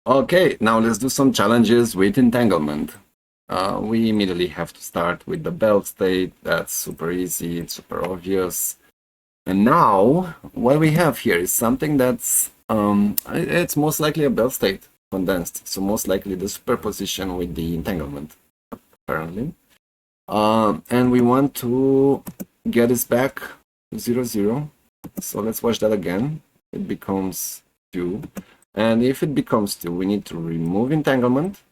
Okay, now let's do some challenges with entanglement. We immediately have to start with the belt state. That's super easy, it's super obvious. And now what we have here is something that's it's most likely a belt state condensed. So most likely the superposition with the entanglement, apparently. And we want to get this back to 0, 0. So let's watch that again. It becomes 2. And if it becomes 2, we need to remove entanglement.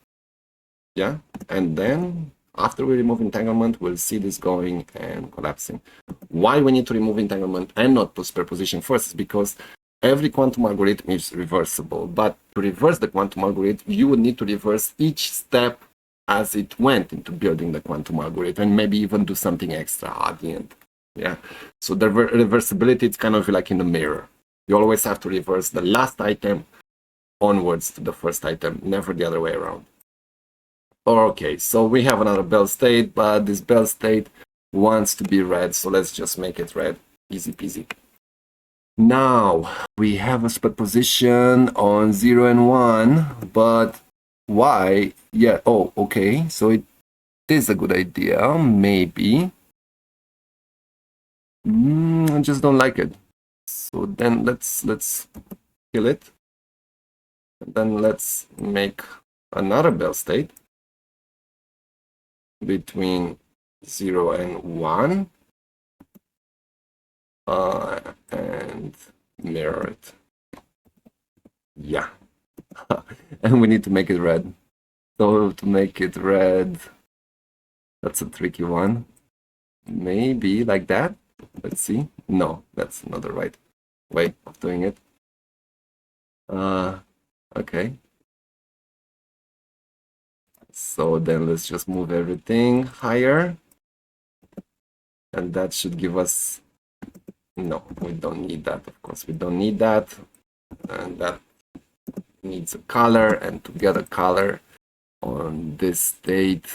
Yeah. And then after we remove entanglement, we'll see this going and collapsing. Why we need to remove entanglement and not put superposition first is because every quantum algorithm is reversible. But to reverse the quantum algorithm, you would need to reverse each step as it went into building the quantum algorithm, and maybe even do something extra at the end. Yeah. So the reversibility is kind of like in the mirror. You always have to reverse the last item onwards to the first item, never the other way around. Okay, so we have another bell state, but this bell state wants to be red, so let's just make it red. Easy peasy. Now we have a superposition on 0 and 1, but why? Yeah, oh, okay, so it is a good idea, maybe. I just don't like it. So then let's kill it. And then let's make another bell state between 0 and 1 and mirror it. Yeah. And we need to make it red. So to make it red, that's a tricky one. Maybe like that. Let's see. No, that's not the right way of doing it. Okay. So then let's just move everything higher. And that should give us... No, we don't need that, of course. We don't need that. And that needs a color. And to get a color on this state,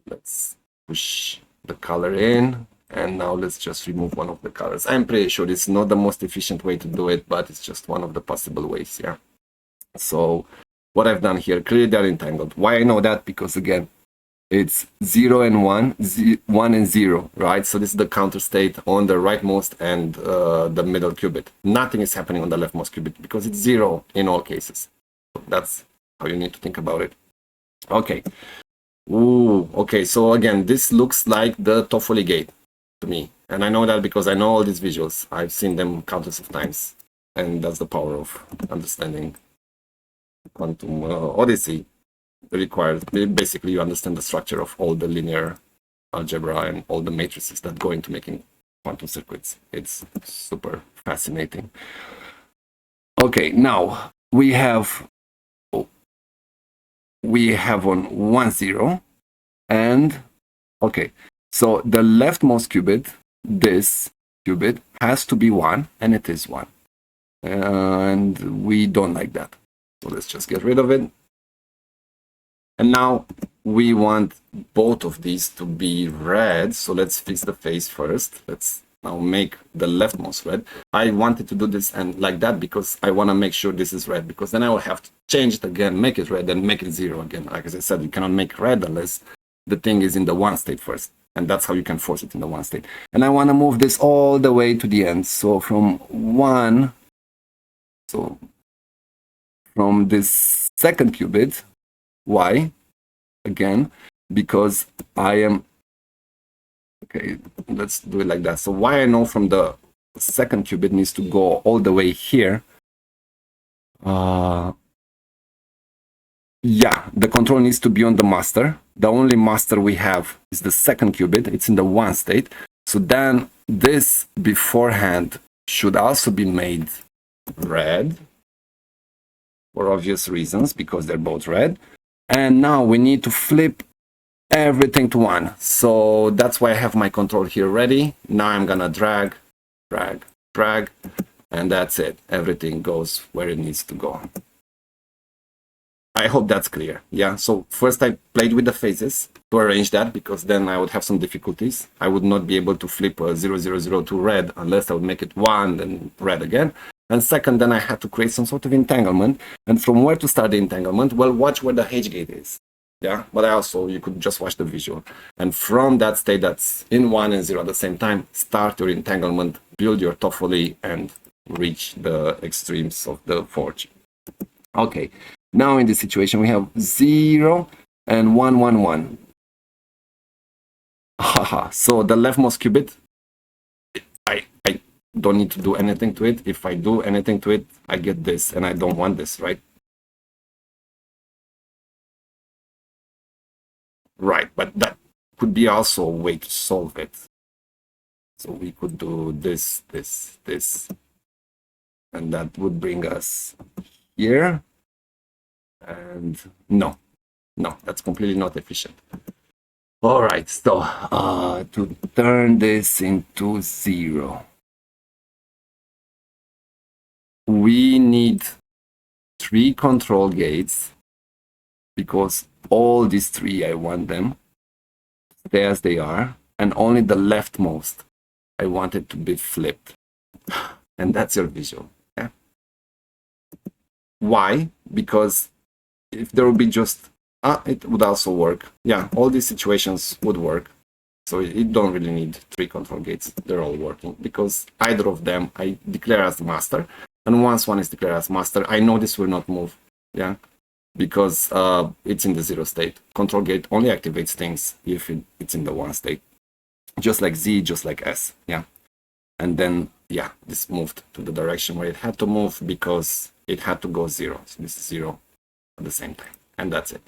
let's push the color in. And now let's just remove one of the colors. I'm pretty sure it's not the most efficient way to do it, but it's just one of the possible ways, yeah. So what I've done here, clearly they're entangled. Why I know that? Because again, it's 0 and 1, 1 and 0, right? So this is the counter state on the rightmost and the middle qubit. Nothing is happening on the leftmost qubit because it's 0 in all cases. So that's how you need to think about it. Okay. Ooh, okay, so again, this looks like the Toffoli gate to me. And I know that because I know all these visuals. I've seen them countless of times. And that's the power of understanding quantum odyssey. Requires basically you understand the structure of all the linear algebra and all the matrices that go into making quantum circuits. It's super fascinating. Okay, now we have on 1, 0, and okay, so the leftmost qubit, this qubit, has to be 1, and it is 1. And we don't like that. So let's just get rid of it. And now we want both of these to be red. So let's fix the phase first. Let's now make the leftmost red. I wanted to do this and like that because I want to make sure this is red, because then I will have to change it again, make it red, and make it 0 again. Like as I said, you cannot make red unless the thing is in the 1 state first. And that's how you can force it in the 1 state. And I want to move this all the way to the end. So from 1, so from this second qubit, why? Again, because I am... Okay, let's do it like that. So why I know from the second qubit needs to go all the way here. Yeah, the control needs to be on the master. The only master we have is the second qubit. It's in the 1 state. So then this beforehand should also be made red for obvious reasons, because they're both red. And now we need to flip everything to 1. So that's why I have my control here ready. Now I'm gonna drag, drag, drag, and that's it. Everything goes where it needs to go. I hope that's clear. Yeah, so first I played with the phases to arrange that, because then I would have some difficulties. I would not be able to flip 0, 0, 0 to red unless I would make it 1, then red again. And second, then I had to create some sort of entanglement. And from where to start the entanglement? Well, watch where the H gate is. Yeah, but also you could just watch the visual. And from that state that's in 1 and 0 at the same time, start your entanglement, build your Toffoli, and reach the extremes of the forge. Okay, now in this situation we have 0 and 1, 1, 1. Haha, so the leftmost qubit, I don't need to do anything to it. If I do anything to it, I get this, and I don't want this, right? Right, but that could be also a way to solve it. So we could do this, this, this, and that would bring us here. And no, that's completely not efficient. All right, so to turn this into 0, we need 3 control gates, because all these 3, I want them stay as they are, and only the leftmost I want it to be flipped. And that's your visual. Yeah. Why? Because if there would be just it would also work. Yeah, all these situations would work. So you don't really need 3 control gates. They're all working, because either of them I declare as the master, and once one is declared as master, I know this will not move. Yeah, because it's in the 0 state. Control gate only activates things if it's in the 1 state, just like Z, just like S. Yeah, and then yeah, this moved to the direction where it had to move, because it had to go 0. So this is 0 at the same time, and that's it.